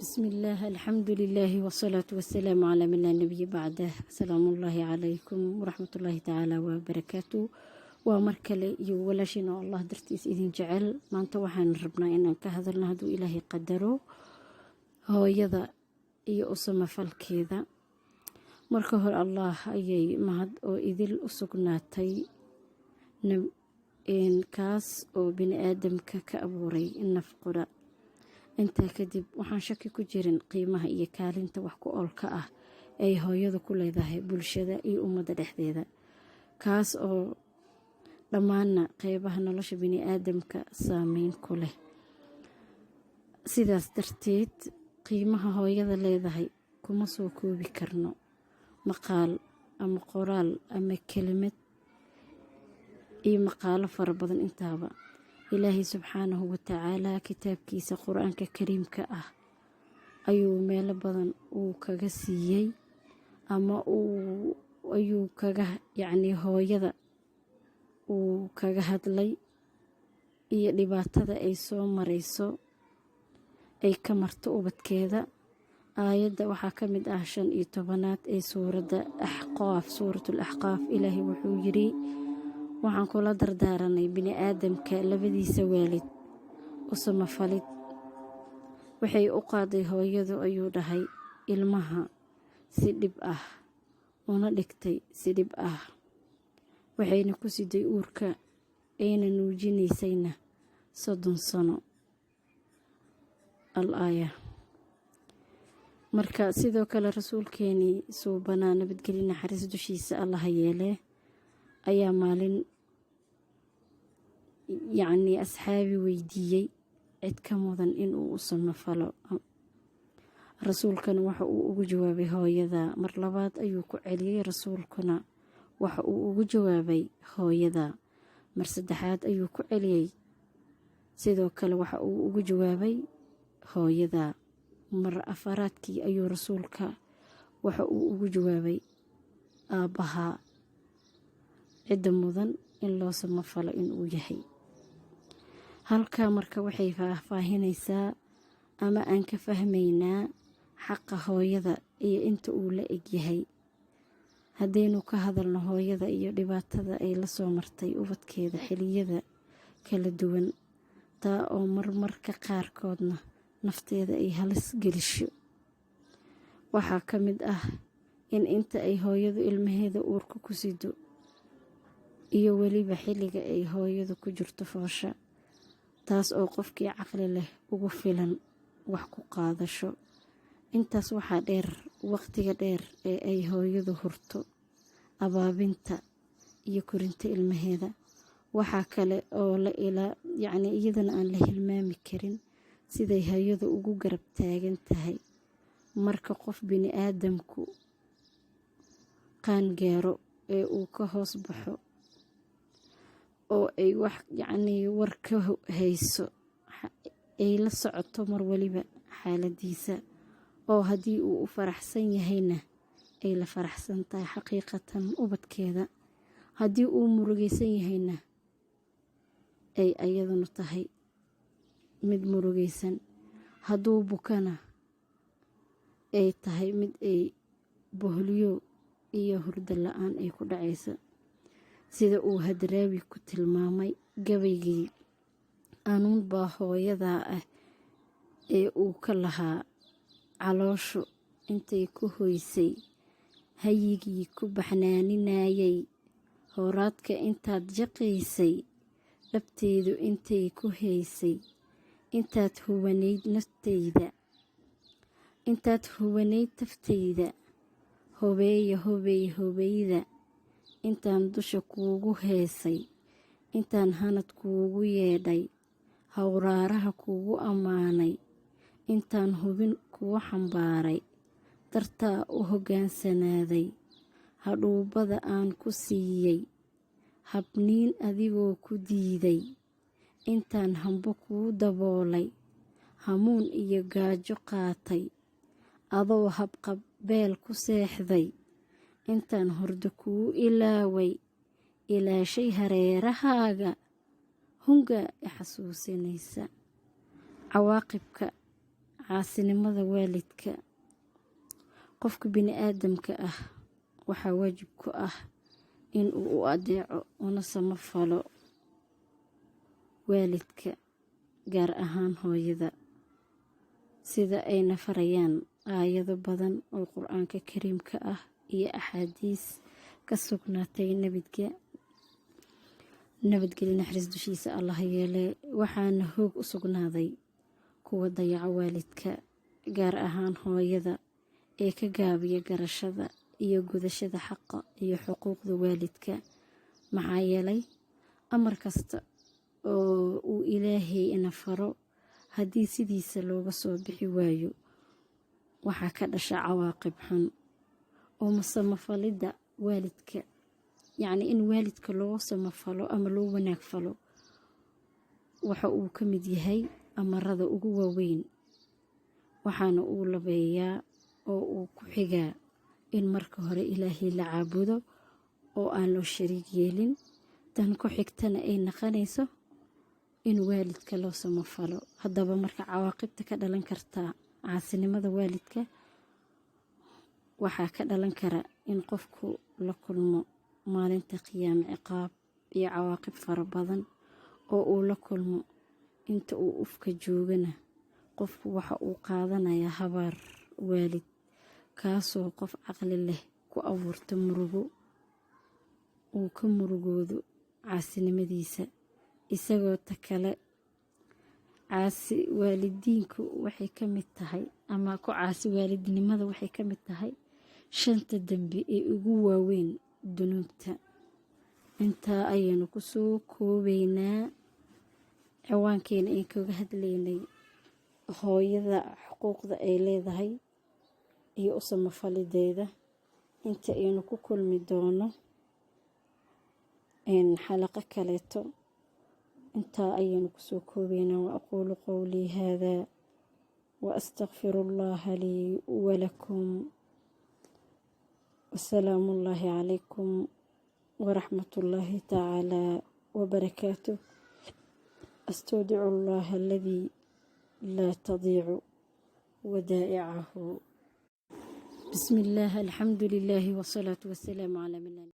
بسم الله الحمد لله والصلاة والسلام على من لا نبي بعده. السلام الله عليكم ورحمة الله تعالى وبركاته. ومركلي يولاشنا الله درتيس إذن جعل ما أنت وحن ربنا إن كهذا النهدو إلهي قدره هو يذا يؤسم فالكذا مركه الله أي مهد أو إذل أسقناتي إن كاس أو بني آدم كأبوري النفقرة intaa kadib waxaan shaki ku jirin qiimaha iyo kaalinta wax ku oolka ah ay hooyadu ku leedahay bulshada iyo ummadda dhexdeeda kaas oo dhammaanna qeybaha nolosha bini'aadamka saameyn ku leh. sidaas darteed qiimaha hooyada leedahay kuma soo koobi karno maqaal ama qoraal ama kelimad iyo maqaalo fara badan intaaba. ilaahay subxaanahu watacaala kitaabkiisa qur-aanka kariimka ah ayuu meelo badan uu kaga siiyey ama ayuu kaga hooyada uu kaga hadlay iyo dhibaatada ay soo marayso ay ka marto ubadkeeda. aayadda waxaa ka mid ah 15aad ee suuratul axqaaf. ilaahay wuxuu yidhi waxaan kula dardaaranay bini'aadamka labadiisa waalid u samafalid. waxay u qaaday hooyadu ayuu dhahay ilmaha si dhib ah una dhigtay si dhib ah waxayna ku siday uurka ayna nuujinaysayna 30 sano. al-aaya. marka sidoo kale rasuulkeeni suubanaa nabadgelyo naxariis dushiisa allaha yeelee ayaa maalin asxaabi weydiiyey cid ka mudan inuu u samafalo. rasuulkana waxa uu ugu jawaabay hooyada. mar labaad ayuu ku celiyey rasuulkuna waxa uu ugu jawaabay hooyada. mar saddexaad ayuu ku celiyey sidoo kale waxa uu ugu jawaabay hooyada. mar afaraadkii ayuu rasuulka waxa uu ugu jawaabay aabbaha cidda mudan in loo samafalo inuu yahay. halkaa marka waxay faahfaahinaysaa ama aan ka fahmaynaa xaqa hooyada iyo inta uu la egyahay. haddaynu ka hadalno hooyada iyo dhibaatada ay la soo martay ubadkeeda xiliyada kala duwan taa oo marmarka qaarkoodna nafteeda ay halis gelisho. waxaa ka mid ah in inta ay hooyadu ilmaheeda uurka ku sido iyo weliba xilliga ay hooyadu ku jirto foosha taas oo qofkii caqli leh ugu filan wax ku qaadasho. intaas waxaa dheer waqtiga dheer ee ay hooyadu hurto abaabinta iyo korinta ilmaheeda. waxaa kale oo iyadana aan la hilmaami karin siday hooyadu ugu garab taagan tahay marka qof bini'aadamku qaangaaro ee uu ka hoos baxo oo ay war ka hayso ay la socoto mar waliba xaaladiisa oo haddii uu u faraxsan yahayna ay la faraxsan tahay xaqiiqatan ubadkeeda. haddii uu murugaysan yahayna ay ayaduna tahay mid murugaysan. hadduu bukana ay tahay mid ay bohliyo iyo hurdo la-aan ay ku dhacaysa. sida uu hadraawi ku tilmaamay gabaygii anuun baa hooyadaa ah ee uu ka lahaa calooshu intay ku hoysay hayigii ku baxnaaninayay horaadka intaad jaqaysay dhabteedu intay ku haysay intaad huwanayd taftayda hobeyda intaan dusha kuugu heesay intaan hanad kuugu yeedhay hawraaraha kuugu ammaanay intaan hubin kugu xambaaray dartaa u hoggaansanaaday hadhuubada aan ku siiyey habniin adigoo ku diiday intaan hambo kuu daboolay hamuun iyo gaajo qaatay adoo habqabeel ku seexday intaan hurdo kuu ilaaway ilaashay hareerahaaga hunga i xasuusinaysa. cawaaqibka caasinimada waalidka. Qofka bini'aadamka ah waxaa waajib ku ah in uu u adeeco una samafalo waalidka, gaar ahaan hooyada, sida ayna farayaan aayado badan oo qur-aanka kariimka ah iyo axaadiis ka sugnaatay nabadgelyo naxariis dushiisa allah yeele. Waxaana hoog u sugnaaday kuwa dayaca waalidka, gaar ahaan hooyada, ee ka gaabiya garashada iyo gudashada xaqa iyo xuquuqda waalidka. Maxaa yeelay amar kasta oo uu ilaahay ina faro, haddii sidiisa looga soo bixi waayo, waxaa ka dhasha cawaaqib xun. oo samafalidda waalidka, yacni in waalidka loo samafalo ama loo wanaag falo, waxa uu ka mid yahay amarada ugu waaweyn. waxaana uu labeeyaa oo uu ku xigaa in marka hore ilaahay la caabudo oo aan loo shariig yeelin. tan ku xigtana ay naqanayso in waalidka loo samafalo. haddaba marka cawaaqibta ka dhalan kartaa caasinimada waalidka, waxaa ka dhalan kara in qofku la kulmo maalinta qiyaame ciqaab iyo cawaaqib fara badan oo uu la kulmo. inta uu ufka joogana qofku waxa uu qaadanayaa habaar waalid, kaasoo qof caqli leh ku abuurta murugo, uu ka murugoodo caasinimadiisa. isagoo ta kale caasi waalidiinku waxay ka mid tahay, ama ku caasi waalidnimada waxay ka mid tahay 5 dambi ee ugu waaweyn dunuubta. intaa ayaynu ku soo koobaynaa ciwaankeena in kaga hadlaynay hooyada xuquuqda ay leedahay iyo u samafalideeda. inta aynu ku kulmi doono xalaqo kaleeto, intaa ayaynu ku soo koobaynaa. wa aquulu qowlii haadaa wa astaqfirullaha lii walakum. wasalaamu allaahi calaykum waraxmatullaahi tacaalaa wabarakaatuh. astawdicu allaha aladii laa tadiicu wadaa'icahu. bismi illaah, alxamdu lilaahi wasalaatu wasalaamu calaa man